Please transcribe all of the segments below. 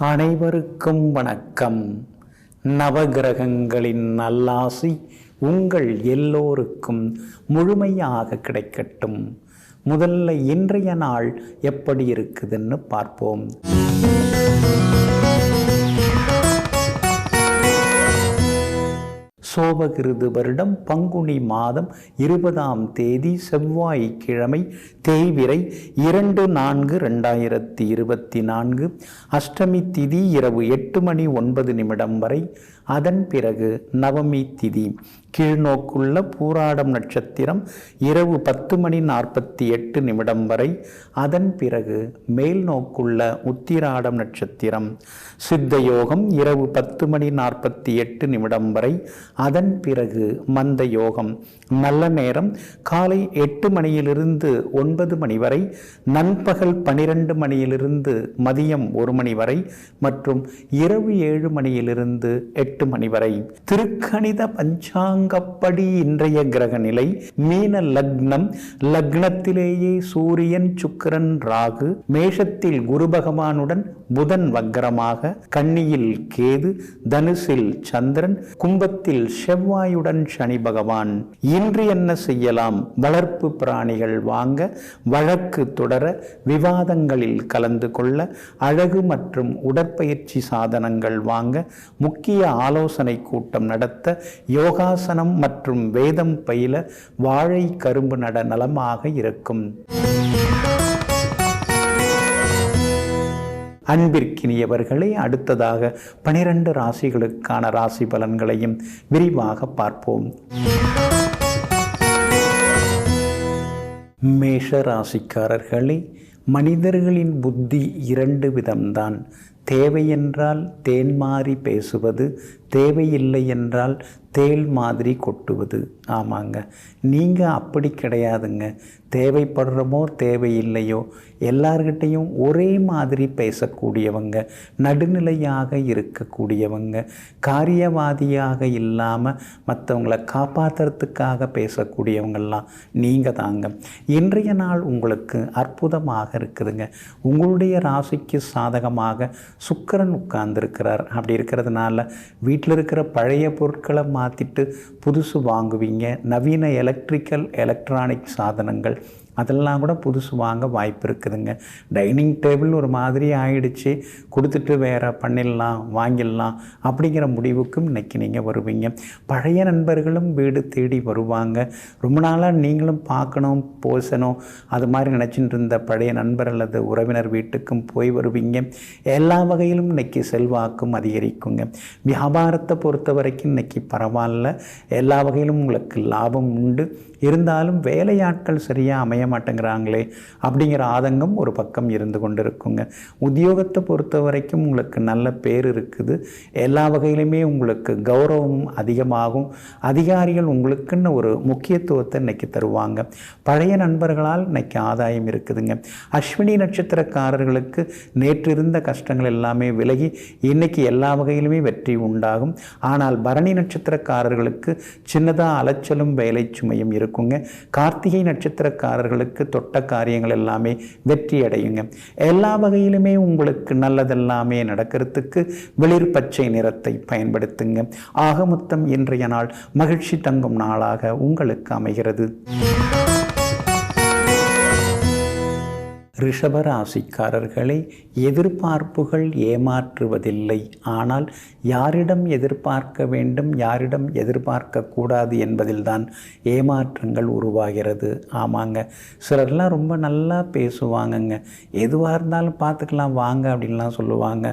அனைவருக்கும் வணக்கம். நவகிரகங்களின் நல்லாசி உங்கள் எல்லோருக்கும் முழுமையாக கிடைக்கட்டும். முதல்ல இன்றைய நாள் எப்படி இருக்குதுன்னு பார்ப்போம். சோபகிருது வருடம் பங்குனி மாதம் 20ஆம் தேதி செவ்வாய்க்கிழமை, தேய்பிறை 2/4/2024. அஷ்டமி திதி இரவு 8:09 வரை. அதன் பிறகு நவமி திதி. கீழ்நோக்குள்ள பூராடம் நட்சத்திரம் இரவு 10:48 வரை. அதன் பிறகு மேல் நோக்குள்ள உத்திராடம் நட்சத்திரம். சித்த யோகம் இரவு 10:48 வரை. அதன் பிறகு மந்த யோகம். நல்ல நேரம் காலை 8 மணியிலிருந்து 9 மணி வரை, நண்பகல் 12 மணியிலிருந்து மதியம் 1 மணி வரை மற்றும் இரவு 7 மணியிலிருந்து 8 மணி வரை. திருக்கணித பஞ்சாங்கப்படி இன்றைய கிரக நிலை: மீன லக்னம். லக்னத்திலேயே சூரியன், சுக்கிரன், ராகு. மேஷத்தில் குரு பகவானுடன் புதன் வக்ரமாக, கன்னியில் கேது, தனுசில் சந்திரன், கும்பத்தில் செவ்வாயுடன் சனி பகவான். இன்று என்ன செய்யலாம்? வளர்ப்பு பிராணிகள் வாங்க, வழக்கு தொடர, விவாதங்களில் கலந்து கொள்ள, அழகு மற்றும் உடற்பயிற்சி சாதனங்கள் வாங்க, முக்கிய ஆலோசனை கூட்டம் நடத்த, யோகாசனம் மற்றும் வேதம் பயில, வாழை கரும்பு நட நலமாக இருக்கும். அன்பிற்கினியவர்களே, அடுத்ததாக 12 ராசிகளுக்கான ராசி பலன்களையும் விரிவாக பார்ப்போம். மேஷ ராசிக்காரர்களே, மனிதர்களின் புத்தி 2 விதம்தான். தேவையென்றால் தேன் மாறி பேசுவது, தேவையில்லை என்றால் தேள் மாதிரி கொட்டுவது. ஆமாங்க, நீங்கள் அப்படி கிடையாதுங்க. தேவைப்படுறமோ தேவையில்லையோ எல்லார்கிட்டையும் ஒரே மாதிரி பேசக்கூடியவங்க, நடுநிலையாக இருக்கக்கூடியவங்க, காரியவாதியாக இல்லாமல் மற்றவங்களை காப்பாற்றுறதுக்காக பேசக்கூடியவங்கெல்லாம் நீங்கள் தாங்க. இன்றைய நாள் உங்களுக்கு அற்புதமாக இருக்குதுங்க. உங்களுடைய ராசிக்கு சாதகமாக சுக்கிரன் உட்கார்ந்துருக்கிறார். அப்படி இருக்கிறதுனால வீட்டில் இருக்கிற பழைய பொருட்களை மாற்றிட்டு புதுசு வாங்குவீங்க. நவீன எலக்ட்ரானிக் சாதனங்கள் அதெல்லாம் கூட புதுசு வாங்க வாய்ப்பு இருக்குதுங்க. டைனிங் டேபிள் ஒரு மாதிரி ஆயிடுச்சு, கொடுத்துட்டு வேற பண்ணிடலாம், வாங்கிடலாம் அப்படிங்கிற முடிவுக்கும் இன்னைக்கு நீங்கள் வருவீங்க. பழைய நண்பர்களும் வீடு தேடி வருவாங்க. ரொம்ப நாளாக நீங்களும் பார்க்கணும், பேசணும், அது மாதிரி நினச்சிட்டு இருந்த பழைய நண்பர் அல்லது உறவினர் வீட்டுக்கும் போய் வருவீங்க. எல்லா வகையிலும் இன்னைக்கு செல்வாக்கும் அதிகரிக்குங்க. வியாபாரத்தை பொறுத்த வரைக்கும் இன்னைக்கு பரவாயில்ல, எல்லா வகையிலும் உங்களுக்கு லாபம் உண்டு. இருந்தாலும் வேலையாட்கள் சரியாக அமைய மாட்டேங்கிறாங்களே அப்படிங்கிற ஆதங்கம் ஒரு பக்கம் இருந்து கொண்டு இருக்குங்க. உத்தியோகத்தை பொறுத்த வரைக்கும் உங்களுக்கு நல்ல பேர் இருக்குது. எல்லா வகையிலுமே உங்களுக்கு கௌரவம் அதிகமாகும். அதிகாரிகள் உங்களுக்குன்னு ஒரு முக்கியத்துவத்தை இன்னைக்கு தருவாங்க. பழைய நண்பர்களால் இன்னைக்கு ஆதாயம் இருக்குதுங்க. அஸ்வினி நட்சத்திரக்காரர்களுக்கு நேற்று இருந்த கஷ்டங்கள் எல்லாமே விலகி இன்னைக்கு எல்லா வகையிலுமே வெற்றி உண்டாகும். ஆனால் பரணி நட்சத்திரக்காரர்களுக்கு சின்னதாக அலைச்சலும் வேலை சுமையும் இருக்குங்க. கார்த்திகை நட்சத்திரக்காரர்களுக்கு தொட்ட காரியங்கள் எல்லாமே வெற்றி அடையுங்க. எல்லா வகையிலுமே உங்களுக்கு நல்லதெல்லாமே நடக்கிறதுக்கு வெளிர் பச்சை நிறத்தை பயன்படுத்துங்க. ஆக மொத்தம் இன்றைய நாள் மகிழ்ச்சி தங்கும் நாளாக உங்களுக்கு அமைகிறது. ரிஷபராசிக்காரர்களே, எதிர்பார்ப்புகள் ஏமாற்றுவதில்லை. ஆனால் யாரிடம் எதிர்பார்க்க வேண்டும், யாரிடம் எதிர்பார்க்க கூடாது என்பதில்தான் ஏமாற்றங்கள் உருவாகிறது. ஆமாங்க, சிலர்லாம் ரொம்ப நல்லா பேசுவாங்கங்க. எதுவாக இருந்தாலும் பார்த்துக்கலாம் வாங்க அப்படின்லாம் சொல்லுவாங்க.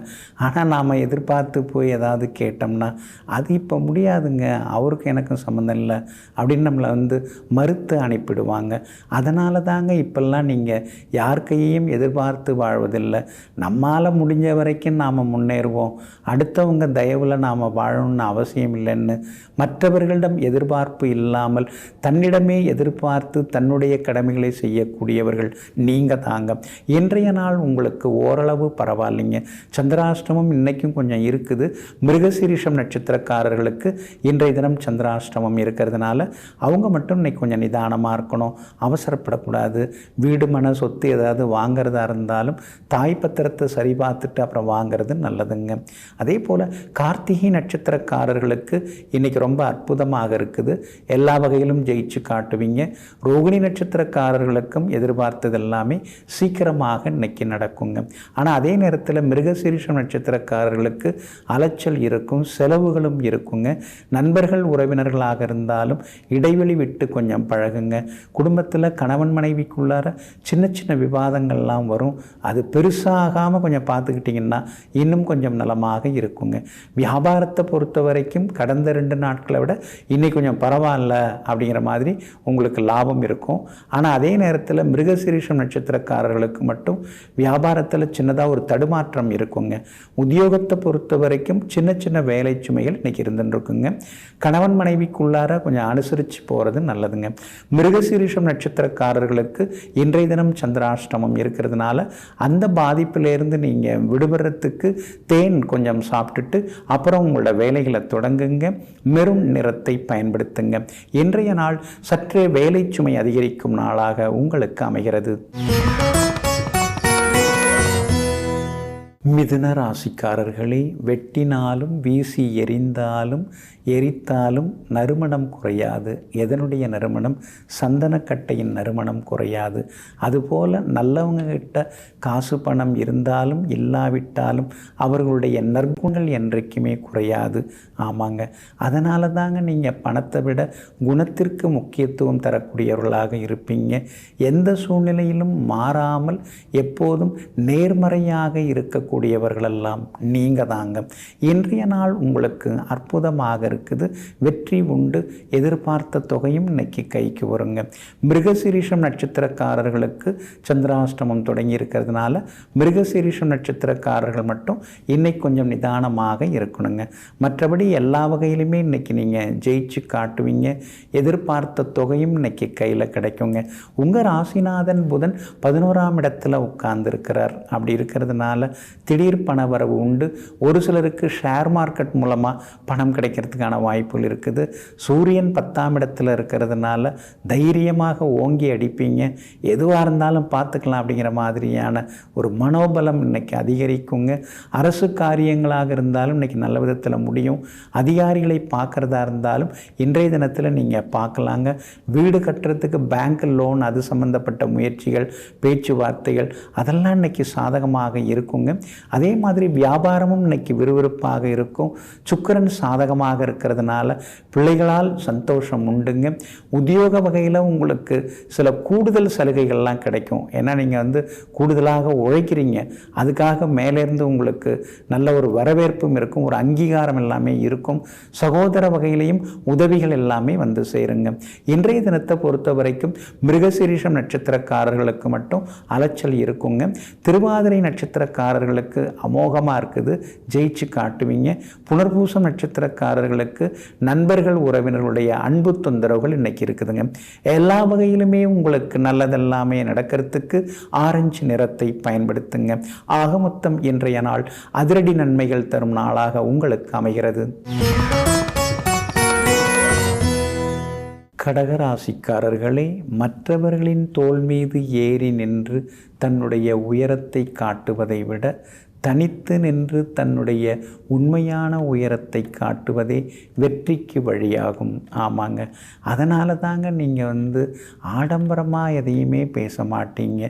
ஆனால் நாம் எதிர்பார்த்து போய் ஏதாவது கேட்டோம்னா அது இப்போ முடியாதுங்க, அவருக்கு எனக்கும் சம்மந்தம் இல்லை அப்படின்னு நம்மளை மறுத்து அனுப்பிடுவாங்க. அதனால தாங்க இப்பெல்லாம் நீங்கள் யாருக்கு எதிர்பார்த்து வாழ்வதில்லை. நம்மால் முடிஞ்ச வரைக்கும் நாம் முன்னேறுவோம், அடுத்தவங்க தயவில் நாம் வாழணும்னு அவசியம் இல்லைன்னு மற்றவர்களிடம் எதிர்பார்ப்பு இல்லாமல் தன்னிடமே எதிர்பார்த்து தன்னுடைய கடமைகளை செய்யக்கூடியவர்கள் நீங்கள் தாங்க. இன்றைய நாள் உங்களுக்கு ஓரளவு பரவாயில்லைங்க. சந்திராஷ்டமம் இன்றைக்கும் கொஞ்சம் இருக்குது. மிருகசீரிஷம் நட்சத்திரக்காரர்களுக்கு இன்றைய தினம் சந்திராஷ்டமம் இருக்கிறதுனால அவங்க மட்டும் இன்னைக்கு கொஞ்சம் நிதானமாக இருக்கணும், அவசரப்படக்கூடாது. வீடு மன சொத்து ஏதாவது வாங்கிறதா இருந்தாலும் தாய் பத்திர அவசரத்தை சரி பார்த்துட்டு அப்புறம் வாங்கிறது நல்லதுங்க. அதே போல் கார்த்திகை நட்சத்திரக்காரர்களுக்கு இன்றைக்கி ரொம்ப அற்புதமாக இருக்குது. எல்லா வகையிலும் ஜெயிச்சு காட்டுவீங்க. ரோகிணி நட்சத்திரக்காரர்களுக்கும் எதிர்பார்த்தது எல்லாமே சீக்கிரமாக இன்னைக்கு நடக்குங்க. ஆனால் அதே நேரத்தில் மிருகசீரிஷம் நட்சத்திரக்காரர்களுக்கு அலைச்சல் இருக்கும், செலவுகளும் இருக்குங்க. நண்பர்கள் உறவினர்களாக இருந்தாலும் இடைவெளி விட்டு கொஞ்சம் பழகுங்க. குடும்பத்தில் கணவன் மனைவிக்குள்ளார சின்ன சின்ன விவாதங்கள்லாம் வரும். அது பெருசாகாமல் கொஞ்சம் பார்த்துக்கிட்டிங்கன்னா இன்னும் கொஞ்சம் நலமாக இருக்குங்க. வியாபாரத்தை பொறுத்த வரைக்கும் கடந்த 2 நாட்களை விட இன்னைக்கு கொஞ்சம் பரவாயில்ல அப்படிங்கிற மாதிரி உங்களுக்கு லாபம் இருக்கும். ஆனால் அதே நேரத்தில் மிருகசீரிஷம் நட்சத்திரக்காரர்களுக்கு மட்டும் வியாபாரத்தில் சின்னதாக ஒரு தடுமாற்றம் இருக்குங்க. உத்தியோகத்தை பொறுத்த வரைக்கும் சின்ன சின்ன வேலை சுமைகள் இன்னைக்கு இருந்துருக்குங்க. கணவன் மனைவிக்குள்ளார கொஞ்சம் அனுசரித்து போகிறது நல்லதுங்க. மிருகசீரிஷம் நட்சத்திரக்காரர்களுக்கு இன்றைய தினம் சந்திராஷ்டமம் இருக்கிறதுனால அந்த பாதிப்பிலேருந்து நீங்கள் விடுபடுறதுக்கு தேன் கொஞ்சம் சாப்பிட்டுட்டு அப்புறம் உங்களோட வேலைகளை தொடங்குங்க. மெரூன் நிறத்தை பயன்படுத்துங்க. இன்றைய நாள் சற்றே வேலை சுமை அதிகரிக்கும் நாளாக உங்களுக்கு அமைகிறது. மிதுன ராசிக்காரர்களே, வெட்டினாலும் வீசி எரிந்தாலும் எரித்தாலும் நறுமணம் குறையாது. எதனுடைய நறுமணம்? சந்தனக்கட்டையின் நறுமணம் குறையாது. அதுபோல் நல்லவங்க கிட்ட காசு பணம் இருந்தாலும் இல்லாவிட்டாலும் அவர்களுடைய நற்குணங்கள் என்றைக்குமே குறையாது. ஆமாங்க, அதனால தாங்க நீங்கள் பணத்தை விட குணத்திற்கு முக்கியத்துவம் தரக்கூடியவர்களாக இருப்பீங்க. எந்த சூழ்நிலையிலும் மாறாமல் எப்போதும் நேர்மறையாக இருக்கக்கூடியவர்களெல்லாம் நீங்கள் தாங்க. இன்றைய நாள் உங்களுக்கு அற்புதமாக இருக்குது. வெற்றி உண்டு. எதிர்பார்த்த தொகையும் இன்னைக்கு கைக்கு வருங்க. மிருகசீரிஷம் நட்சத்திரக்காரர்களுக்கு சந்திராஷ்டமம் தொடங்கி இருக்கிறதுனால மிருகசீரிஷம் நட்சத்திரக்காரர்கள் மட்டும் இன்னைக்கு கொஞ்சம் நிதானமாக இருக்கணுங்க. மற்றபடி எல்லா வகையிலுமே இன்னைக்கு நீங்கள் ஜெயிச்சு காட்டுவீங்க. எதிர்பார்த்த தொகையும் இன்னைக்கு கையில் கிடைக்குங்க. உங்கள் ராசிநாதன் புதன் 11ஆம் இடத்துல உட்கார்ந்துருக்கிறார். அப்படி இருக்கிறதுனால திடீர் பண வரவு உண்டு. ஒரு சிலருக்கு ஷேர் மார்க்கெட் மூலமாக பணம் கிடைக்கிறதுக்கான வாய்ப்புகள் இருக்குது. சூரியன் 10ஆம் இடத்துல இருக்கிறதுனால தைரியமாக ஓங்கி அடிப்பீங்க. எதுவாக இருந்தாலும் பார்த்துக்கலாம் அப்படிங்கிற மாதிரியான ஒரு மனோபலம் இன்னைக்கு அதிகரிக்குங்க. அரசு காரியங்களாக இருந்தாலும் இன்னைக்கு நல்ல விதத்தில் முடியும். அதிகாரிகளை பார்க்குறதா இருந்தாலும் இன்றைய தினத்தில் நீங்கள் பார்க்கலாங்க. வீடு கட்டுறதுக்கு பேங்க் லோன், அது சம்பந்தப்பட்ட முயற்சிகள், பேச்சுவார்த்தைகள் அதெல்லாம் இன்னைக்கு சாதகமாக இருக்குங்க. அதே மாதிரி வியாபாரமும் இன்னைக்கு விறுவிறுப்பாக இருக்கும். சுக்கிரன் சாதகமாக இருக்கிறதுனால பிள்ளைகளால் சந்தோஷம் உண்டுங்க. உத்தியோக வகையில் உங்களுக்கு சில கூடுதல் சலுகைகள்லாம் கிடைக்கும். ஏன்னா நீங்கள் கூடுதலாக உழைக்கிறீங்க. அதுக்காக மேலேருந்து உங்களுக்கு நல்ல ஒரு வரவேற்பும் இருக்கும், ஒரு அங்கீகாரம் எல்லாமே இருக்கும். சகோதர வகையிலையும் உதவிகள் எல்லாமே சேருங்க. இன்றைய தினத்தை பொறுத்த வரைக்கும் மிருகசீரிஷம் நட்சத்திரக்காரர்களுக்கு மட்டும் அலைச்சல் இருக்குங்க. திருவாதிரை நட்சத்திரக்காரர்களுக்கு அமோகமாக இருக்குது. ஜெயிச்சு காட்டுவீங்க. புனர்பூசம் நட்சத்திரக்காரர்களுக்கு நண்பர்கள் உறவினர்களுடைய அன்பு தொந்தரவுகள் இன்னைக்கு இருக்குதுங்க. எல்லா வகையிலுமே உங்களுக்கு நல்லதெல்லாமே நடக்கிறதுக்கு ஆரஞ்சு நிறத்தை பயன்படுத்துங்க. ஆக மொத்தம் இன்றைய நாள் அதிரடி நன்மைகள் தரும் நாளாக உங்களுக்கு அமைகிறது. கடகராசிக்காரர்களே, மற்றவர்களின் தோள் மீது ஏறி நின்று தன்னுடைய உயரத்தை காட்டுவதை விட தனித்து நின்று தன்னுடைய உண்மையான உயரத்தை காட்டுவதே வெற்றிக்கு வழியாகும். ஆமாங்க, அதனால தாங்க நீங்கள் ஆடம்பரமாக எதையுமே பேச மாட்டீங்க.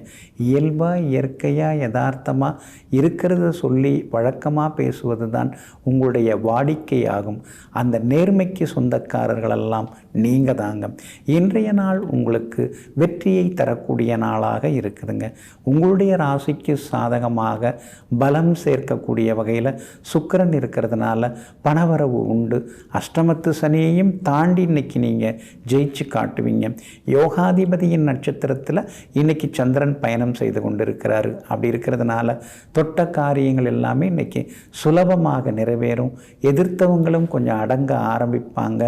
இயல்பாக இயற்கையாக யதார்த்தமாக இருக்கிறத சொல்லி வழக்கமாக பேசுவது தான் உங்களுடைய வாடிக்கையாகும். அந்த நேர்மைக்கு சொந்தக்காரர்களெல்லாம் நீங்கள் தாங்க. இன்றைய நாள் உங்களுக்கு வெற்றியை தரக்கூடிய நாளாக இருக்குதுங்க. உங்களுடைய ராசிக்கு சாதகமாக பலம் சேர்க்கக்கூடிய வகையில் சுக்கிரன் இருக்கிறதுனால பணவரவு உண்டு. அஷ்டமத்து சனியையும் தாண்டி இன்னைக்கு நீங்கள் ஜெயிச்சு காட்டுவீங்க. யோகாதிபதியின் நட்சத்திரத்தில் இன்னைக்கு சந்திரன் பயணம் செய்து கொண்டு இருக்கிறாரு. அப்படி இருக்கிறதுனால தொட்ட காரியங்கள் எல்லாமே இன்னைக்கு சுலபமாக நிறைவேறும். எதிர்த்தவங்களும் கொஞ்சம் அடங்க ஆரம்பிப்பாங்க.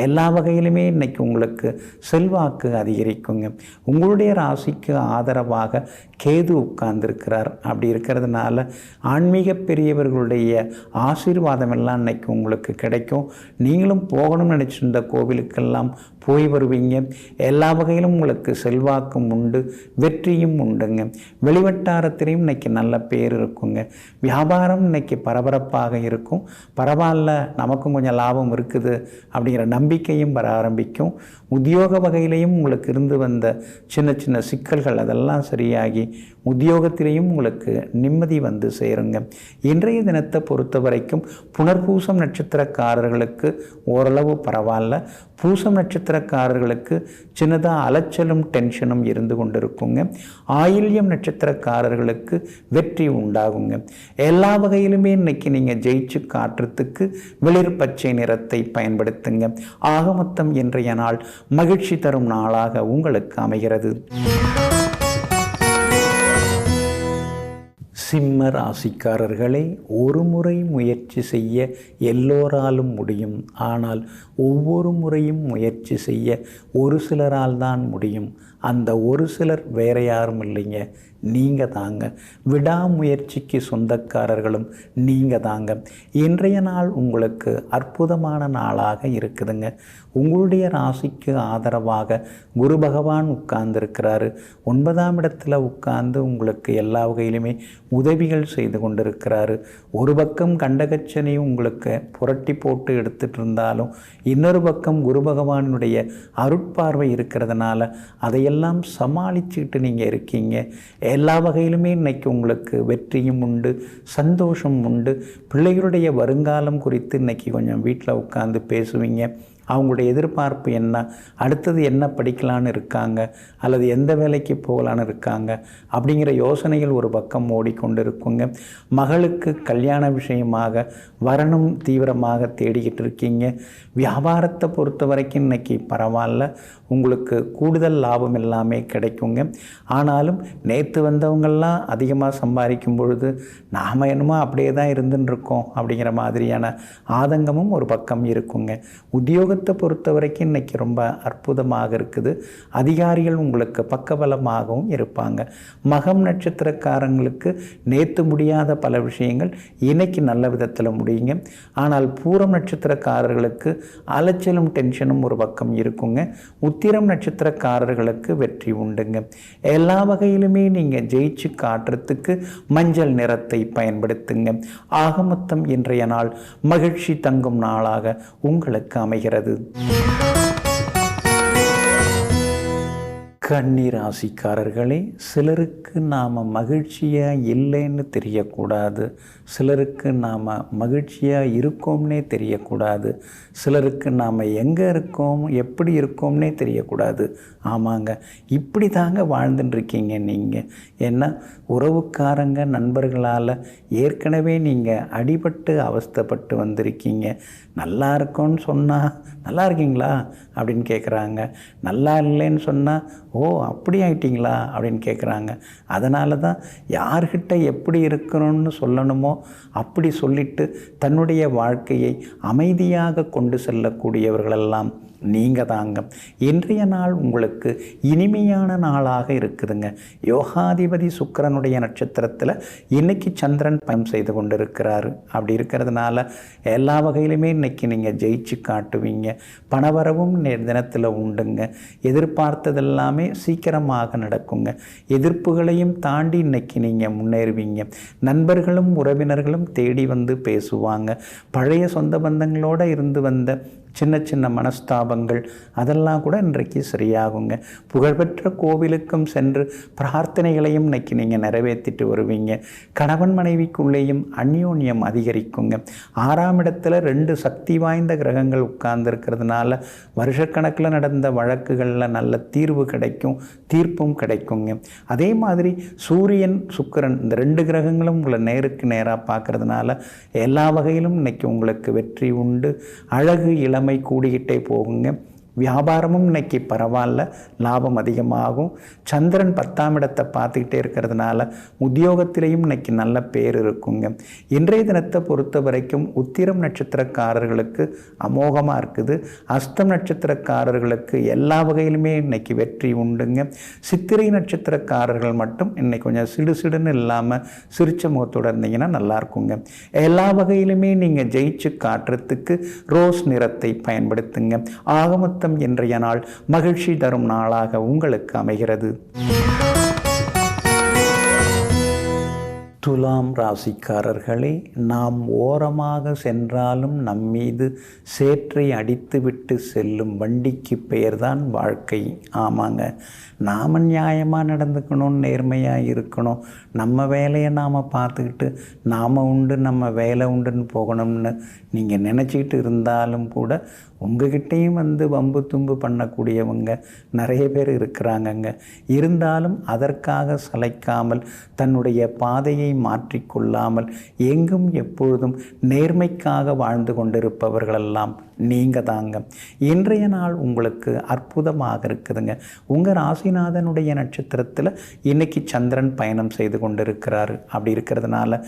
எல்லா வகையிலுமே இன்னைக்கு உங்களுக்கு செல்வாக்கு அதிகரிக்குங்க. உங்களுடைய ராசிக்கு ஆதரவாக கேது உட்கார்ந்துருக்கிறார். அப்படி இருக்கிறதுனால ஆன்மீக பெரியவர்களுடைய ஆசீர்வாதம் எல்லாம் இன்னைக்கு உங்களுக்கு கிடைக்கும். நீங்களும் போகணும்னு நினச்சிருந்த கோவிலுக்கெல்லாம் போய் வருவீங்க. எல்லா வகையிலும் உங்களுக்கு செல்வாக்கும் உண்டு, வெற்றியும் உண்டுங்க. வெளிவட்டாரத்திலையும் இன்னைக்கு நல்ல பேர் இருக்குங்க. வியாபாரம் இன்னைக்கு பரபரப்பாக இருக்கும். பரவாயில்ல, நமக்கும் கொஞ்சம் லாபம் இருக்குது அப்படிங்கிற நம்பிக்கையும் வர ஆரம்பிக்கும். உத்தியோக வகையிலையும் உங்களுக்கு இருந்து வந்த சின்ன சின்ன சிக்கல்கள் அதெல்லாம் சரியாகி உத்தியோகத்திலையும் உங்களுக்கு நிம்மதி வந்து சேருங்க. இன்றைய தினத்தை பொறுத்த வரைக்கும் புனர்பூசம் நட்சத்திரக்காரர்களுக்கு ஓரளவு பரவாயில்ல. பூசம் நட்சத்திரக்காரர்களுக்கு சின்னதாக அலைச்சலும் டென்ஷனும் இருந்து கொண்டிருக்குங்க. ஆயில்யம் நட்சத்திரக்காரர்களுக்கு வெற்றி உண்டாகுங்க. எல்லா வகையிலுமே இன்னைக்கு நீங்கள் ஜெயிச்சு காட்டுறதுக்கு வெளிர் பச்சை நிறத்தை பயன்படுத்துங்க. ஆக மொத்தம் இன்றைய நாள் மகிழ்ச்சி தரும் நாளாக உங்களுக்கு அமைகிறது. சிம்ம ராசிக்காரர்களே, ஒரு முறை முயற்சி செய்ய எல்லோராலும் முடியும். ஆனால் ஒவ்வொரு முறையும் முயற்சி செய்ய ஒரு சிலரால் தான் முடியும். அந்த ஒரு சிலர் வேற யாரும் இல்லைங்க, நீங்கள் தாங்க. விடாமுயற்சிக்கு சொந்தக்காரர்களும் நீங்கள் தாங்க. இன்றைய நாள் உங்களுக்கு அற்புதமான நாளாக இருக்குதுங்க. உங்களுடைய ராசிக்கு ஆதரவாக குரு பகவான் உட்கார்ந்துருக்கிறாரு. 9ஆம் இடத்துல உட்கார்ந்து உங்களுக்கு எல்லா வகையிலுமே உதவிகள் செய்து கொண்டிருக்கிறாரு. ஒரு பக்கம் கண்டகச்சனை உங்களுக்கு புரட்டி போட்டு எடுத்துட்டு இருந்தாலும் இன்னொரு பக்கம் குரு பகவானுடைய அருட்பார்வை இருக்கிறதுனால அதையெல்லாம் சமாளிச்சுக்கிட்டு நீங்கள் இருக்கீங்க. எல்லா வகையிலுமே இன்னைக்கு உங்களுக்கு வெற்றியும் உண்டு, சந்தோஷம் உண்டு. பிள்ளைகளுடைய வருங்காலம் குறித்து இன்னைக்கு கொஞ்சம் வீட்டில் உட்காந்து பேசுவீங்க. அவங்களுடைய எதிர்பார்ப்பு என்ன, அடுத்தது என்ன படிக்கலான்னு இருக்காங்க, அல்லது எந்த வேலைக்கு போகலான்னு இருக்காங்க அப்படிங்கிற யோசனைகள் ஒரு பக்கம் ஓடிக்கொண்டு இருக்குங்க. மகளுக்கு கல்யாண விஷயமாக வரணும் தீவிரமாக தேடிக்கிட்டு இருக்கீங்க. வியாபாரத்தை பொறுத்த வரைக்கும் இன்னைக்கு பரவாயில்ல, உங்களுக்கு கூடுதல் லாபம் எல்லாமே கிடைக்குங்க. ஆனாலும் நேற்று வந்தவங்கள்லாம் அதிகமாக சம்பாதிக்கும் பொழுது நாம் என்னமோ அப்படியே தான் இருந்துன்னு இருக்கோம் அப்படிங்கிற மாதிரியான ஆதங்கமும் ஒரு பக்கம் இருக்குங்க. உத்தியோகத்தை பொறுத்த வரைக்கும் இன்னைக்கு ரொம்ப அற்புதமாக இருக்குது. அதிகாரிகள் உங்களுக்கு பக்கபலமாகவும் இருப்பாங்க. மகம் நட்சத்திரக்காரங்களுக்கு நேற்று முடியாத பல விஷயங்கள் இன்னைக்கு நல்ல விதத்தில் முடியுங்க. ஆனால் பூரம் நட்சத்திரக்காரர்களுக்கு அலைச்சலும் டென்ஷனும் ஒரு பக்கம் இருக்குங்க. உத்திரம் நட்சத்திரக்காரர்களுக்கு வெற்றி உண்டுங்க. எல்லா வகையிலுமே நீங்கள் ஜெயிச்சு காட்டுறதுக்கு மஞ்சள் நிறத்தை பயன்படுத்துங்க. ஆக மொத்தம் இன்றைய நாள் மகிழ்ச்சி தங்கும் நாளாக உங்களுக்கு அமைகிறது. கன்னி ராசிக்காரர்களே, சிலருக்கு நாம் மகிழ்ச்சியாக இல்லைன்னு தெரியக்கூடாது, சிலருக்கு நாம் மகிழ்ச்சியாக இருக்கோம்னே தெரியக்கூடாது, சிலருக்கு நாம் எங்கே இருக்கோம் எப்படி இருக்கோம்னே தெரியக்கூடாது. ஆமாங்க, இப்படி தாங்க வாழ்ந்துட்டுருக்கீங்க நீங்கள். ஏன்னா உறவுக்காரங்க நண்பர்களால் ஏற்கனவே நீங்கள் அடிபட்டு அவஸ்தைப்பட்டு வந்திருக்கீங்க. நல்லா இருக்கோன்னு சொன்னால் நல்லா இருக்கீங்களா அப்படின்னு கேட்குறாங்க. நல்லா இல்லைன்னு சொன்னால் ஓ அப்படி ஆயிட்டீங்களா அப்படின்னு கேட்குறாங்க. அதனால தான் யார்கிட்ட எப்படி இருக்கணும்னு சொல்லணுமோ அப்படி சொல்லிட்டு தன்னுடைய வாழ்க்கையை அமைதியாக கொண்டு செல்லக்கூடியவர்களெல்லாம் நீங்கள் தாங்க. இன்றைய நாள் உங்களுக்கு இனிமையான நாளாக இருக்குதுங்க. யோகாதிபதி சுக்கிரனுடைய நட்சத்திரத்தில் இன்னைக்கு சந்திரன் பயணம் செய்து கொண்டு இருக்கிறாரு. அப்படி இருக்கிறதுனால எல்லா வகையிலுமே இன்னைக்கு நீங்கள் ஜெயிச்சு காட்டுவீங்க. பணவரவும் தினத்தில் உண்டுங்க. எதிர்பார்த்ததெல்லாமே சீக்கிரமாக நடக்குங்க. எதிர்ப்புகளையும் தாண்டி இன்னைக்கு நீங்கள் முன்னேறுவீங்க. நண்பர்களும் உறவினர்களும் தேடி வந்து பேசுவாங்க. பழைய சொந்த பந்தங்களோடு இருந்து வந்த சின்ன சின்ன மனஸ்தாபங்கள் அதெல்லாம் கூட இன்றைக்கு சரியாகுங்க. புகழ்பெற்ற கோவிலுக்கும் சென்று பிரார்த்தனைகளையும் இன்னைக்கு நீங்கள் நிறைவேற்றிட்டு வருவீங்க. கணவன் மனைவிக்குள்ளேயும் அந்யோன்யம் அதிகரிக்குங்க. 6ஆம் இடத்துல 2 சக்தி வாய்ந்த கிரகங்கள் உட்கார்ந்துருக்கிறதுனால வருஷக்கணக்கில் நடந்த வழக்குகளில் நல்ல தீர்வு கிடைக்கும், தீர்ப்பும் கிடைக்குங்க. அதே மாதிரி சூரியன் சுக்கிரன் இந்த 2 கிரகங்களும் உங்களை நேருக்கு நேராக பார்க்கறதுனால எல்லா வகையிலும் இன்னைக்கு உங்களுக்கு வெற்றி உண்டு. அழகு இளமை கூடிக்கிட்டே போகுங்க. வியாபாரமும் இன்னைக்கு பரவாயில்ல, லாபம் அதிகமாகும். சந்திரன் 10ஆம் இடத்தை பார்த்துக்கிட்டே இருக்கிறதுனால உத்தியோகத்திலையும் இன்னைக்கு நல்ல பேர் இருக்குங்க. இன்றைய தினத்தை பொறுத்த வரைக்கும் உத்திரம் நட்சத்திரக்காரர்களுக்கு அமோகமாக இருக்குது. அஸ்தம் நட்சத்திரக்காரர்களுக்கு எல்லா வகையிலுமே இன்னைக்கு வெற்றி உண்டுங்க. சித்திரை நட்சத்திரக்காரர்கள் மட்டும் இன்னைக்கு கொஞ்சம் சிடுசிடுன்னு இல்லாமல் சிரிச்ச முகத்தோடு இருந்தீங்கன்னா நல்லா இருக்குங்க. எல்லா வகையிலுமே நீங்கள் ஜெயிச்சு காட்டுறதுக்கு ரோஸ் நிறத்தை பயன்படுத்துங்க. ஆகமொத்தம் இன்றைய நாள் மகிழ்ச்சி தரும் நாளாக உங்களுக்கு அமைகிறது. துலாம் ராசிக்காரர்களே, நாம் ஓரமாக சென்றாலும் நம்மீது சேற்றை அடித்துவிட்டு செல்லும் வண்டிக்கு பெயர்தான் வாழ்க்கை. ஆமாங்க, நாம் நியாயமாக நடந்துக்கணும், நேர்மையாக இருக்கணும், நம்ம வேலையை நாம் பார்த்துக்கிட்டு நாம் உண்டு நம்ம வேலை உண்டுன்னு போகணும்னு நீங்கள் நினச்சிக்கிட்டு இருந்தாலும் கூட உங்ககிட்டையும் வம்பு தும்பு பண்ணக்கூடியவங்க நிறைய பேர் இருக்கிறாங்கங்க. இருந்தாலும் அதற்காக சளைக்காமல் தன்னுடைய பாதையை மாற்றிக்கொள்ளாமல் எங்கும் எப்பொழுதும் நேர்மைக்காக வாழ்ந்து கொண்டிருப்பவர்களெல்லாம் நீங்கள் தாங்க. இன்றைய நாள் உங்களுக்கு அற்புதமாக இருக்குதுங்க. உங்கள் ராசிநாதனுடைய நட்சத்திரத்தில் இன்னைக்கு சந்திரன் பயணம் செய்து கொண்டிருக்கிறாரு. அப்படி இருக்கிறதுனால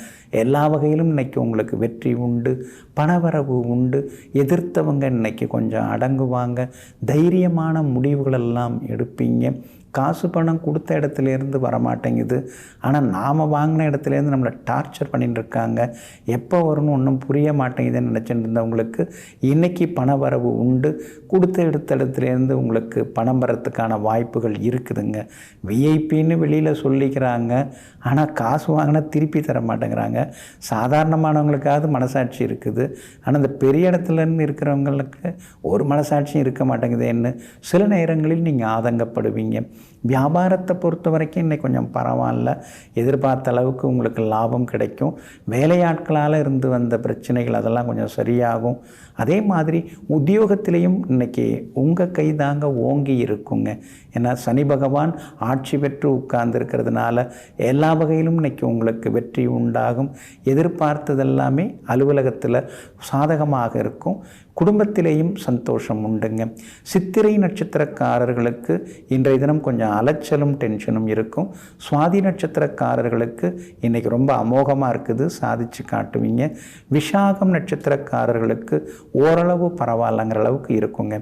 எல்லா வகையிலும் இன்னைக்கு உங்களுக்கு வெற்றி உண்டு, பணவரவு உண்டு. எதிர்த்தவங்க இன்னைக்கு கொஞ்சம் அடங்குவாங்க. தைரியமான முடிவுகளெல்லாம் எடுப்பீங்க. காசு பணம் கொடுத்த இடத்துலேருந்து வரமாட்டேங்குது, ஆனால் நாம் வாங்கின இடத்துலேருந்து நம்மளை டார்ச்சர் பண்ணிட்டு இருக்காங்க, எப்போ வரும்னு ஒன்றும் புரிய மாட்டேங்குதுன்னு நினச்சிட்டு இருந்தவங்களுக்கு இன்றைக்கி பண வரவு உண்டு. கொடுத்த இடத்துலேருந்து உங்களுக்கு பணம் வரத்துக்கான வாய்ப்புகள் இருக்குதுங்க. விஐபின்னு வெளியில் சொல்லிக்கிறாங்க, ஆனால் காசு வாங்கினா திருப்பி தர மாட்டேங்கிறாங்க. சாதாரணமானவங்களுக்காவது மனசாட்சி இருக்குது, ஆனால் இந்த பெரிய இடத்துலன்னு இருக்கிறவங்களுக்கு ஒரு மனசாட்சியும் இருக்க மாட்டேங்குதுன்னு சில நேரங்களில் நீங்கள் ஆதங்கப்படுவீங்க. வியாபாரத்தை பொறுத்த வரைக்கும் இன்றைக்கி கொஞ்சம் பரவாயில்ல, எதிர்பார்த்த அளவுக்கு உங்களுக்கு லாபம் கிடைக்கும். வேலையாட்களால் இருந்து வந்த பிரச்சனைகள் அதெல்லாம் கொஞ்சம் சரியாகும். அதே மாதிரி உத்தியோகத்திலையும் இன்றைக்கி உங்கள் கை தாங்க ஓங்கி இருக்குங்க. ஏன்னா சனி பகவான் ஆட்சி பெற்று உட்கார்ந்துருக்கிறதுனால எல்லா வகையிலும் இன்றைக்கி உங்களுக்கு வெற்றி உண்டாகும். எதிர்பார்த்ததெல்லாமே அலுவலகத்தில் சாதகமாக இருக்கும். குடும்பத்திலேயும் சந்தோஷம் உண்டுங்க. சித்திரை நட்சத்திரக்காரர்களுக்கு இன்றைய தினம் கொஞ்சம் அலைச்சலும் டென்ஷனும் இருக்கும். சுவாதி நட்சத்திரக்காரர்களுக்கு இன்றைக்கி ரொம்ப அமோகமாக இருக்குது, சாதிச்சு காட்டுவீங்க. விசாகம் நட்சத்திரக்காரர்களுக்கு ஓரளவு பரவாயில்லங்கிற அளவுக்கு இருக்குங்க.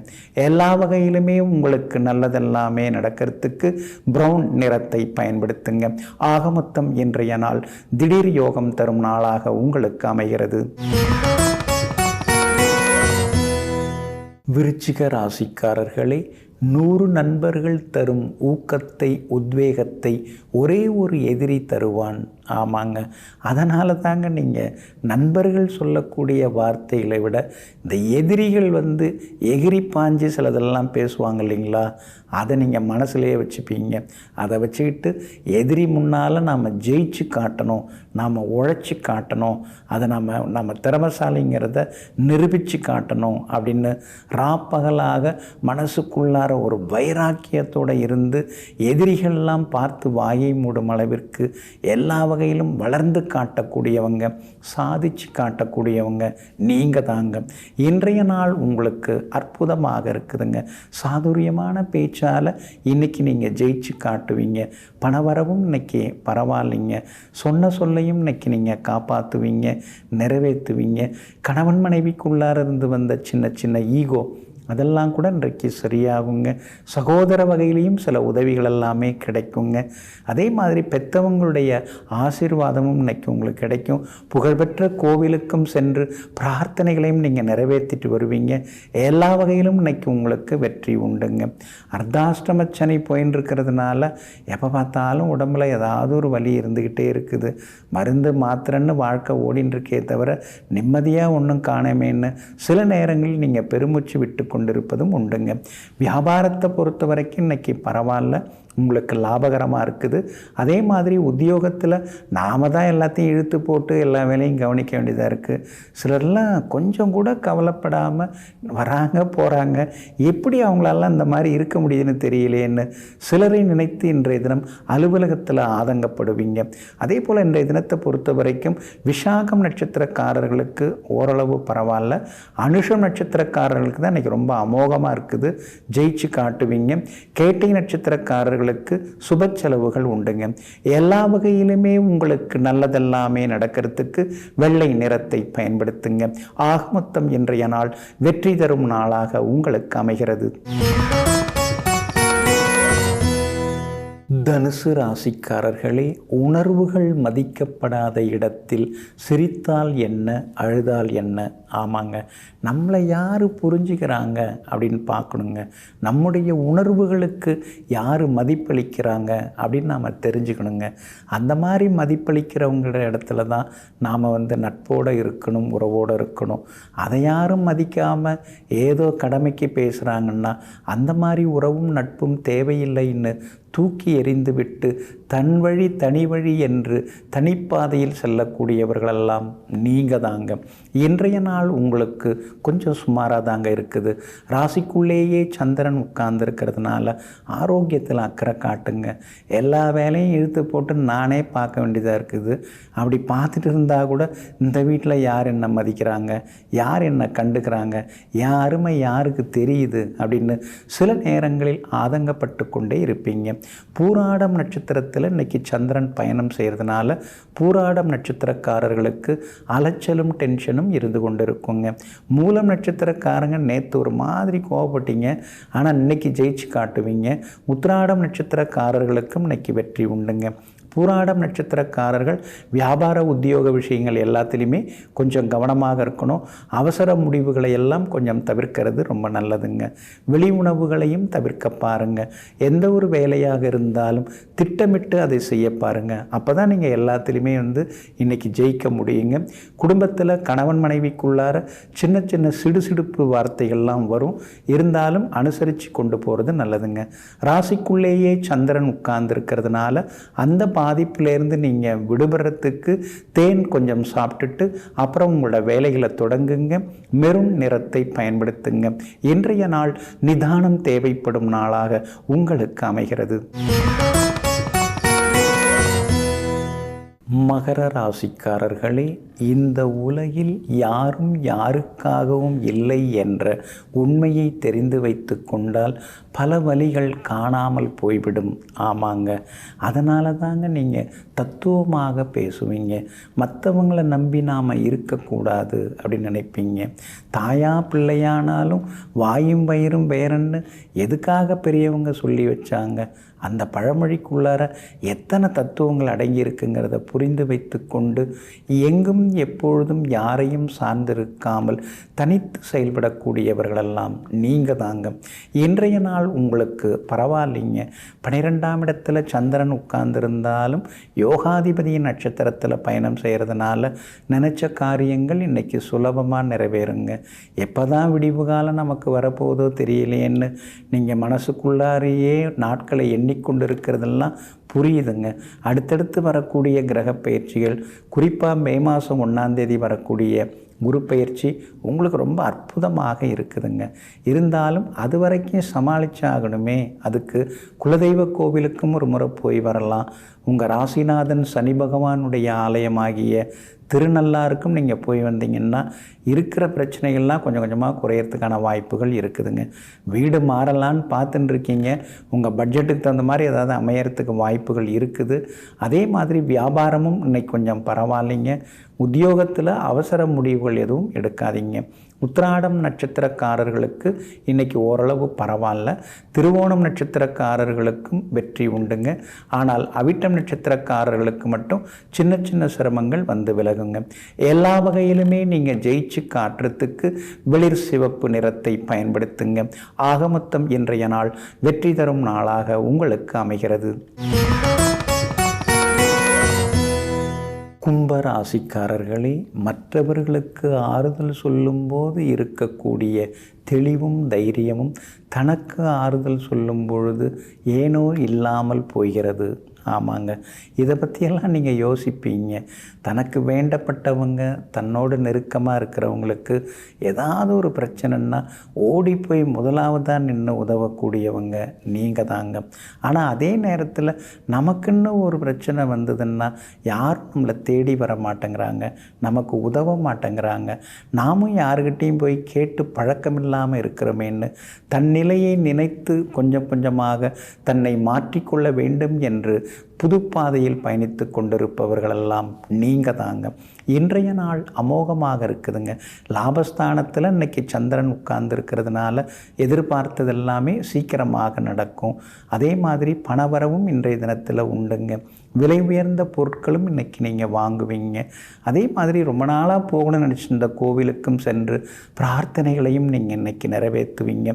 எல்லா வகையிலுமே உங்களுக்கு நல்லதெல்லாமே நடக்கிறதுக்கு பிரவுன் நிறத்தை பயன்படுத்துங்க. ஆகமொத்தம் இன்றைய நாள் திடீர் யோகம் தரும் நாளாக உங்களுக்கு அமைகிறது. விருச்சிக ராசிக்காரர்களே, 100 நண்பர்கள் தரும் ஊக்கத்தை உத்வேகத்தை ஒரே ஒரு எதிரி தருவான். ஆமாங்க, அதனால தாங்க நீங்கள் நண்பர்கள் சொல்லக்கூடிய வார்த்தைகளை விட இந்த எதிரிகள் எகிரி பாஞ்சு சிலதெல்லாம் பேசுவாங்க இல்லைங்களா, அதை நீங்கள் மனசுலேயே வச்சுப்பீங்க. அதை வச்சுக்கிட்டு எதிரி முன்னால் நாம் ஜெயிச்சு காட்டணும், நாம் உழைச்சி காட்டணும், அதை நம்ம திறமைசாலிங்கிறத நிரூபித்து காட்டணும் அப்படின்னு ராப்பகலாக மனசுக்குள்ளார ஒரு வைராக்கியத்தோடு இருந்து எதிரிகள்லாம் பார்த்து வாயை மூடும் அளவிற்கு எல்லா வகையிலும் வளர்ந்து காட்டக்கூடியவங்க, சாதிச்சு காட்டக்கூடியவங்க நீங்கள் தாங்க. இன்றைய நாள் உங்களுக்கு அற்புதமாக இருக்குதுங்க. சாதுரியமான பேச்சால் இன்றைக்கி நீங்கள் ஜெயிச்சு காட்டுவீங்க. பணவரவும் இன்றைக்கி பரவாயில்லைங்க. சொன்ன சொல்லையும் இன்றைக்கி நீங்கள் காப்பாற்றுவீங்க, நிறைவேற்றுவீங்க. கணவன் மனைவிக்குள்ளார இருந்து வந்த சின்ன சின்ன ஈகோ அதெல்லாம் கூட இன்றைக்கு சரியாகுங்க. சகோதர வகையிலையும் சில உதவிகள் எல்லாமே கிடைக்குங்க. அதே மாதிரி பெற்றவங்களுடைய ஆசீர்வாதமும் இன்னைக்கு உங்களுக்கு கிடைக்கும். புகழ்பெற்ற கோவிலுக்கும் சென்று பிரார்த்தனைகளையும் நீங்கள் நிறைவேற்றிட்டு வருவீங்க. எல்லா வகையிலும் இன்னைக்கு உங்களுக்கு வெற்றி உண்டுங்க. அர்த்தாஷ்டம சனி போயின்னு இருக்கிறதுனால எப்போ பார்த்தாலும் உடம்புல ஏதாவது ஒரு வலி இருந்துக்கிட்டே இருக்குது. மருந்து மாத்திரன்னு வாழ்க்கை ஓடின்னு இருக்கே தவிர நிம்மதியாக ஒன்றும் காணமேன்னு சில நேரங்களில் நீங்கள் பெருமூச்சு விட்டு கொண்டிருப்பதும் உண்டுங்க. வியாபாரத்தை பொறுத்த வரைக்கும் இன்னைக்கு பரவாயில்ல, உங்களுக்கு லாபகரமாக இருக்குது. அதே மாதிரி உத்தியோகத்தில் நாம் தான் எல்லாத்தையும் இழுத்து போட்டு எல்லா வேலையும் கவனிக்க வேண்டியதாக இருக்குது. சிலர்லாம் கொஞ்சம் கூட கவலைப்படாமல் வராங்க போகிறாங்க, எப்படி அவங்களாலாம் இந்த மாதிரி இருக்க முடியுதுன்னு தெரியலேன்னு சிலரை நினைத்து இன்றைய தினம் அலுவலகத்தில் ஆதங்கப்படுவீங்க. அதே போல் இன்றைய தினத்தை பொறுத்த வரைக்கும் விஷாகம் நட்சத்திரக்காரர்களுக்கு ஓரளவு பரவாயில்ல. அனுஷம் நட்சத்திரக்காரர்களுக்கு தான் இன்றைக்கி ரொம்ப அமோகமாக இருக்குது, ஜெயிச்சு காட்டுவீங்க. கேட்டை நட்சத்திரக்காரர்களுக்கு சுப செலவுகள் உண்டுங்க. எல்லா வகையிலுமே உங்களுக்கு நல்லதெல்லாமே நடக்கிறதுக்கு வெள்ளை நிறத்தை பயன்படுத்துங்க. ஆக மொத்தம் இன்றைய நாள் வெற்றி தரும் நாளாக உங்களுக்கு அமைகிறது. தனுசு ராசிக்காரர்களே, உணர்வுகள் மதிக்கப்படாத இடத்தில் சிரித்தால் என்ன, அழுதால் என்ன? ஆமாங்க, நம்மளை யார் புரிஞ்சுக்கிறாங்க அப்படின்னு பார்க்கணுங்க. நம்முடைய உணர்வுகளுக்கு யார் மதிப்பளிக்கிறாங்க அப்படின்னு நாம் தெரிஞ்சுக்கணுங்க. அந்த மாதிரி மதிப்பளிக்கிறவங்கள இடத்துல தான் நாம் நட்போடு இருக்கணும், உறவோடு இருக்கணும். அதை யாரும் மதிக்காமல் ஏதோ கடமைக்கு பேசுகிறாங்கன்னா அந்த மாதிரி உறவும் நட்பும் தேவையில்லைன்னு தூக்கி எறிந்து விட்டு தன் வழி தனி வழி என்று தனிப்பாதையில் செல்லக்கூடியவர்களெல்லாம் நீங்கள் தாங்க. இன்றைய நாள் உங்களுக்கு கொஞ்சம் சுமாராக தாங்க இருக்குது. ராசிக்குள்ளேயே சந்திரன் உட்கார்ந்துருக்கிறதுனால ஆரோக்கியத்தில் அக்கறை காட்டுங்க. எல்லா வேலையும் இழுத்து போட்டு நானே பார்க்க வேண்டியதாக இருக்குது. அப்படி பார்த்துட்டு இருந்தால் கூட இந்த வீட்டில் யார் என்ன மதிக்கிறாங்க, யார் என்ன கண்டுக்கிறாங்க, என் அருமை யாருக்கு தெரியுது அப்படின்னு சில நேரங்களில் ஆதங்கப்பட்டு கொண்டே இருப்பீங்க. பூராடம் நட்சத்திரத்தில் இன்னைக்கு சந்திரன் பயணம் செய்கிறதுனால பூராடம் நட்சத்திரக்காரர்களுக்கு அலைச்சலும் டென்ஷனும் இருந்து கொண்டு இருக்குங்க. மூலம் நட்சத்திரக்காரங்க நேற்று ஒரு மாதிரி கோவப்பட்டீங்க, ஆனால் இன்னைக்கு ஜெயிச்சு காட்டுவீங்க. உத்திராடம் நட்சத்திரக்காரர்களுக்கும் இன்னைக்கு வெற்றி உண்டுங்க. பூராடம் நட்சத்திரக்காரர்கள் வியாபார உத்தியோக விஷயங்கள் எல்லாத்துலேயுமே கொஞ்சம் கவனமாக இருக்கணும். அவசர முடிவுகளை எல்லாம் கொஞ்சம் தவிர்க்கிறது ரொம்ப நல்லதுங்க. வெளி உணவுகளையும் தவிர்க்க பாருங்கள். எந்த ஒரு வேலையாக இருந்தாலும் திட்டமிட்டு அதை செய்ய பாருங்கள். அப்போ தான் நீங்கள் எல்லாத்துலேயுமே இன்றைக்கி ஜெயிக்க முடியுங்க. குடும்பத்தில் கணவன் மனைவிக்குள்ளார சின்ன சின்ன சிடுசிடுப்பு வார்த்தைகள்லாம் வரும், இருந்தாலும் அனுசரித்து கொண்டு போகிறது நல்லதுங்க. ராசிக்குள்ளேயே சந்திரன் உட்கார்ந்துருக்கிறதுனால அந்த பாதிப்பிலேருந்து நீங்கள் விடுபடுறதுக்கு தேன் கொஞ்சம் சாப்பிட்டுட்டு அப்புறம் உங்களோட வேலைகளை தொடங்குங்க. மெரூன் நிறத்தை பயன்படுத்துங்க. இன்றைய நாள் நிதானம் தேவைப்படும் நாளாக உங்களுக்கு அமைகிறது. மகர ராசிக்காரர்களே, இந்த உலகில் யாரும் யாருக்காகவும் இல்லை என்ற உண்மையை தெரிந்து வைத்து கொண்டால் பல வழிகள் காணாமல் போய்விடும். ஆமாங்க, அதனால தாங்க நீங்கள் தத்துவமாக பேசுவீங்க. மற்றவங்களை நம்பி நாம் இருக்கக்கூடாது அப்படின்னு நினைப்பீங்க. தாயா பிள்ளையானாலும் வாயும் வயிறும் வேறன்னு எதுக்காக பெரியவங்க சொல்லி வச்சாங்க? அந்த பழமொழிக்குள்ளார எத்தனை தத்துவங்கள் அடங்கியிருக்குங்கிறத புரிந்து வைத்து கொண்டு எங்கும் எப்பொழுதும் யாரையும் சார்ந்திருக்காமல் தனித்து செயல்படக்கூடியவர்களெல்லாம் நீங்கள் தாங்க. இன்றைய நாள் உங்களுக்கு பரவாயில்லைங்க. 12ஆம் இடத்துல சந்திரன் உட்கார்ந்திருந்தாலும் யோகாதிபதியின் நட்சத்திரத்தில் பயணம் செய்கிறதுனால நினச்ச காரியங்கள் இன்றைக்கி சுலபமாக நிறைவேறுங்க. எப்போ தான் விடிவு காலம் நமக்கு வரப்போதோ தெரியலேன்னு நீங்கள் மனசுக்குள்ளாரையே நாட்களை எண்ணிக்கொண்டு இருக்கிறதெல்லாம் புரியுதுங்க. அடுத்தடுத்து வரக்கூடிய கிரக பயிற்சிகள், குறிப்பாக மே மாதம் 1ஆம் தேதி வரக்கூடிய குரு பயிற்சி உங்களுக்கு ரொம்ப அற்புதமாக இருக்குதுங்க. இருந்தாலும் அது வரைக்கும் சமாளிச்சாகணுமே. அதுக்கு குலதெய்வ கோவிலுக்கும் ஒரு முறை போய் வரலாம். உங்கள் ராசிநாதன் சனி பகவானுடைய ஆலயமாகிய திருநள்ளாருக்கும் நீங்கள் போய் வந்தீங்கன்னா இருக்கிற பிரச்சனைகள்லாம் கொஞ்சம் கொஞ்சமாக குறையறதுக்கான வாய்ப்புகள் இருக்குதுங்க. வீடு மாறலான்னு பார்த்துட்டு இருக்கீங்க, உங்கள் பட்ஜெட்டுக்கு தகுந்த மாதிரி ஏதாவது அமையறதுக்கு வாய்ப்புகள் இருக்குது. அதே மாதிரி வியாபாரமும் இன்னைக்கு கொஞ்சம் பரவாயில்லைங்க. உத்தியோகத்தில் அவசர முடிவுகள் எதுவும் எடுக்காதீங்க. உத்திராடம் நட்சத்திரக்காரர்களுக்கு இன்றைக்கி ஓரளவு பரவாயில்ல. திருவோணம் நட்சத்திரக்காரர்களுக்கும் வெற்றி உண்டுங்க. ஆனால் அவிட்டம் நட்சத்திரக்காரர்களுக்கு மட்டும் சின்ன சின்ன சிரமங்கள் வந்து விலகுங்க. எல்லா வகையிலுமே நீங்கள் ஜெயிச்சு காட்டுறதுக்கு வெளிர் சிவப்பு நிறத்தை பயன்படுத்துங்க. ஆக மொத்தம் இன்றைய நாள் வெற்றி தரும் நாளாக உங்களுக்கு அமைகிறது. கும்ப ராசிக்காரர்களே, மற்றவர்களுக்கு ஆறுதல் சொல்லும்போது இருக்கக்கூடிய தெளிவும் தைரியமும் தனக்கு ஆறுதல் சொல்லும் பொழுது ஏனோ இல்லாமல் போகிறது. ஆமாங்க, இதை பற்றியெல்லாம் நீங்கள் யோசிப்பீங்க. தனக்கு வேண்டப்பட்டவங்க, தன்னோடு நெருக்கமாக இருக்கிறவங்களுக்கு ஏதாவது ஒரு பிரச்சனைன்னா ஓடி போய் முதலாவதாக நின்று உதவக்கூடியவங்க நீங்கள் தாங்க. ஆனால் அதே நேரத்தில் நமக்குன்னு ஒரு பிரச்சனை வந்ததுன்னா யாரும் நம்மளை தேடி வர மாட்டேங்கிறாங்க, நமக்கு உதவ மாட்டேங்கிறாங்க. நாமும் யாருக்கிட்டேயும் போய் கேட்டு பழக்கமில்லாமல் இருக்கிறோமேன்னு தன் நிலையை நினைத்து கொஞ்சம் கொஞ்சமாக தன்னை மாற்றிக்கொள்ள வேண்டும் என்று புதுப்பாதையில் பயணித்து கொண்டிருப்பவர்களெல்லாம் நீங்கள் தாங்க. இன்றைய நாள் அமோகமாக இருக்குதுங்க. லாபஸ்தானத்தில் இன்றைக்கி சந்திரன் உட்கார்ந்துருக்கிறதுனால எதிர்பார்த்தது எல்லாமே சீக்கிரமாக நடக்கும். அதே மாதிரி பணவரவும் இன்றைய தினத்தில் உண்டுங்க. விலை உயர்ந்த பொருட்களும் இன்றைக்கி நீங்கள் வாங்குவீங்க. அதே மாதிரி ரொம்ப நாளாக போகணும்னு நினச்சிருந்த கோவிலுக்கும் சென்று பிரார்த்தனைகளையும் நீங்கள் இன்றைக்கி நிறைவேற்றுவீங்க.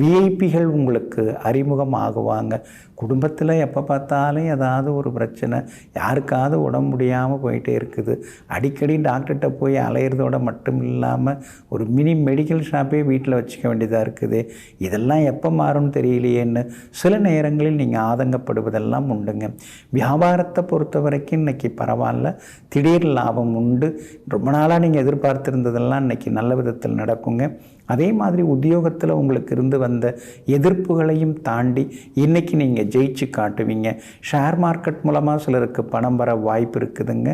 விஐபிகள் உங்களுக்கு அறிமுகம் ஆகுவாங்க. குடும்பத்தில் எப்போ பார்த்தாலும் ஏதாவது ஒரு பிரச்சனை, யாருக்காவது உடம்பு முடியாமல் போயிட்டே இருக்குது. அடிக்கடி டாக்டர்கிட்ட போய் அலையிறதோட மட்டும் இல்லாமல் ஒரு மினி மெடிக்கல் ஷாப்பே வீட்டில் வச்சுக்க வேண்டியதாக இருக்குது. இதெல்லாம் எப்போ மாறும்னு தெரியலையேன்னு சில நேரங்களில் நீங்கள் ஆதங்கப்படுவதெல்லாம் உண்டுங்க. வியாபாரத்தை பொறுத்த வரைக்கும் இன்றைக்கி பரவாயில்ல, திடீர் லாபம் உண்டு. ரொம்ப நாளாக நீங்கள் எதிர்பார்த்துருந்ததெல்லாம் இன்றைக்கி நல்ல விதத்தில் நடக்குங்க. அதே மாதிரி உத்தியோகத்தில் உங்களுக்கு இருந்து வந்த எதிர்ப்புகளையும் தாண்டி இன்றைக்கி நீங்கள் ஜெயிச்சு காட்டுவீங்க. ஷேர் மார்க்கெட் மூலமாக சிலருக்கு பணம் வர வாய்ப்பு இருக்குதுங்க.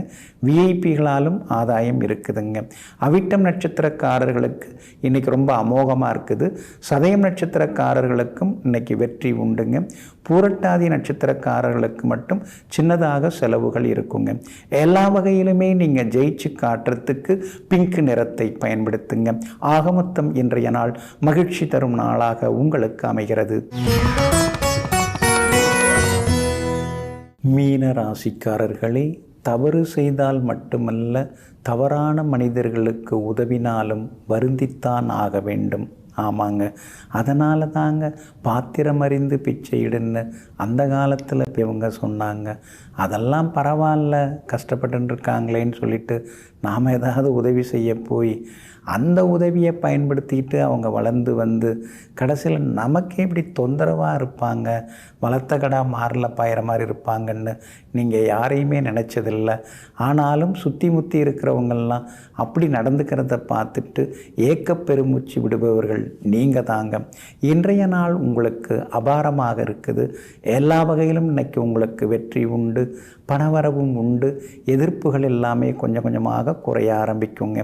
விஐபிகளாலும் ஆதாயம் இருக்குதுங்க. அவிட்டம் நட்சத்திரக்காரர்களுக்கு இன்றைக்கி ரொம்ப அமோகமாக இருக்குது. சதயம் நட்சத்திரக்காரர்களுக்கும் இன்றைக்கி வெற்றி உண்டுங்க. பூரட்டாதி நட்சத்திரக்காரர்களுக்கு மட்டும் சின்னதாக செலவுகள் இருக்குங்க. எல்லா வகையிலுமே நீங்கள் ஜெயிச்சு காட்டுறதுக்கு பிங்க் நிறத்தை பயன்படுத்துங்க. ஆக மொத்தம் இன்றைய நாள் மகிழ்ச்சி தரும் நாளாக உங்களுக்கு அமைகிறது. மீன ராசிக்காரர்களே, தவறு செய்தால் மட்டுமல்ல, தவறான மனிதர்களுக்கு உதவினாலும் வருந்தித்தான் ஆக வேண்டும். ஆமாங்க, அதனால தாங்க பாத்திரம் அறிந்து பிச்சையிடுன்னு அந்த காலத்தில் இவங்க சொன்னாங்க. அதெல்லாம் பரவாயில்ல, கஷ்டப்பட்டுருக்காங்களேன்னு சொல்லிட்டு நாம் ஏதாவது உதவி செய்ய போய் அந்த உதவியை பயன்படுத்திக்கிட்டு அவங்க வளர்ந்து வந்து கடைசியில் நமக்கே இப்படி தொந்தரவாக இருப்பாங்க, வளர்த்த கடா மாறல பாயிற மாதிரி இருப்பாங்கன்னு நீங்கள் யாரையுமே நினச்சதில்லை. ஆனாலும் சுற்றி முற்றி இருக்கிறவங்கெல்லாம் அப்படி நடந்துக்கிறத பார்த்துட்டு ஏக்கப்பெருமூச்சு விடுபவர்கள் நீங்கள் தாங்க. இன்றைய நாள் உங்களுக்கு அபாரமாக இருக்குது. எல்லா வகையிலும் இன்றைக்கி உங்களுக்கு வெற்றி உண்டு, பணவரவும் உண்டு. எதிர்ப்புகள் எல்லாமே கொஞ்சம் கொஞ்சமாக குறைய ஆரம்பிக்குங்க.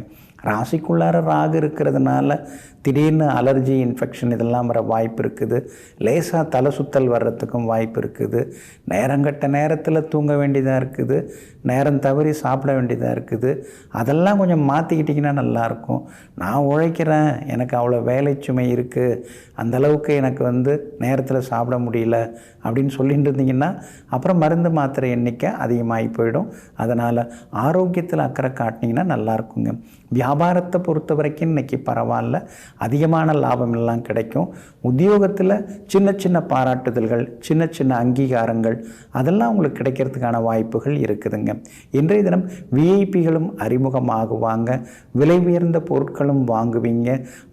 ராசிக்குள்ளார ராகு இருக்கிறதுனால திடீர்னு அலர்ஜி, இன்ஃபெக்ஷன் இதெல்லாம் வர வாய்ப்பு இருக்குது. லேசாக தலை சுத்தல் வர்றதுக்கும் வாய்ப்பு இருக்குது. நேரங்கட்ட நேரத்தில் தூங்க வேண்டியதாக இருக்குது, நேரம் தவறி சாப்பிட வேண்டியதாக இருக்குது. அதெல்லாம் கொஞ்சம் மாற்றிக்கிட்டிங்கன்னா நல்லாயிருக்கும். நான் உழைக்கிறேன், எனக்கு அவ்வளோ வேலை சுமை இருக்குது, அந்தளவுக்கு எனக்கு நேரத்தில் சாப்பிட முடியல அப்படின்னு சொல்லிட்டு இருந்தீங்கன்னா அப்புறம் மருந்து மாத்திரை எண்ணிக்கை அதிகமாகி போயிடும். அதனால் ஆரோக்கியத்தில் அக்கறை காட்டினீங்கன்னா நல்லாயிருக்குங்க. வியாபாரத்தை பொறுத்த வரைக்கும் இன்றைக்கி பரவாயில்ல, அதிகமான லாபம் எல்லாம் கிடைக்கும். உத்தியோகத்தில் சின்ன சின்ன பாராட்டுதல்கள், சின்ன சின்ன அங்கீகாரங்கள் அதெல்லாம் உங்களுக்கு கிடைக்கிறதுக்கான வாய்ப்புகள் இருக்குதுங்க. இன்றைய தினம் விஐபிகளும் அறிமுகமாகுவாங்க. விலை உயர்ந்த பொருட்களும் வாங்குவீங்க.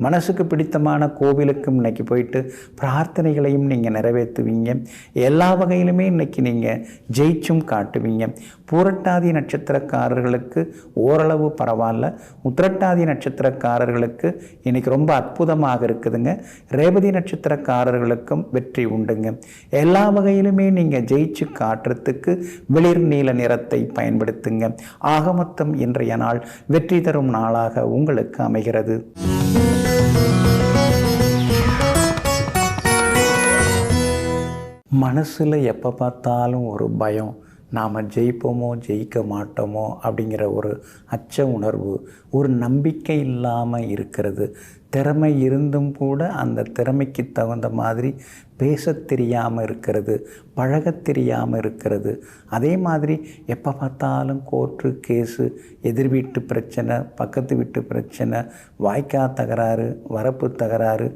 மனசுக்கு பிடித்தமான கோவிலுக்கும் இன்றைக்கி போயிட்டு பிரார்த்தனைகளையும் நீங்கள் நிறைவேற்றுவீங்க. எல்லா வகையிலுமே இன்றைக்கி நீங்கள் ஜெயிச்சும் காட்டுவீங்க. பூரட்டாதி நட்சத்திரக்காரர்களுக்கு ஓரளவு பரவாயில்ல. உத்திரட்டாதி நட்சத்திரக்காரர்களுக்கு இன்றைக்கி ரொம்ப அற்புதமாக இருக்குதுங்க. ரேவதி நட்சத்திரக்காரர்களுக்கும் வெற்றி உண்டுங்க. எல்லா வகையிலுமே நீங்கள் ஜெயிச்சு காட்டுறதுக்கு வெளிர் நீல நிறத்தை பயன்படுத்துங்க. ஆக மொத்தம் இன்றைய நாள் வெற்றி தரும் நாளாக உங்களுக்கு அமைகிறது. மனசில் எப்போ பார்த்தாலும் ஒரு பயம், நாம் ஜெயிப்போமோ ஜெயிக்க மாட்டோமோ அப்படிங்கிற ஒரு அச்ச உணர்வு, ஒரு நம்பிக்கை இல்லாமல் இருக்கிறது. திறமை இருந்தும் கூட அந்த திறமைக்கு தகுந்த மாதிரி பேச தெரியாமல் இருக்கிறது, பழக தெரியாமல் இருக்கிறது. அதே மாதிரி எப்போ பார்த்தாலும் கோர்ட்டு கேஸு, எதிர் வீட்டு பிரச்சனை, பக்கத்து வீட்டு பிரச்சனை, வாய்க்கா தகராறு, வரப்பு தகராறு,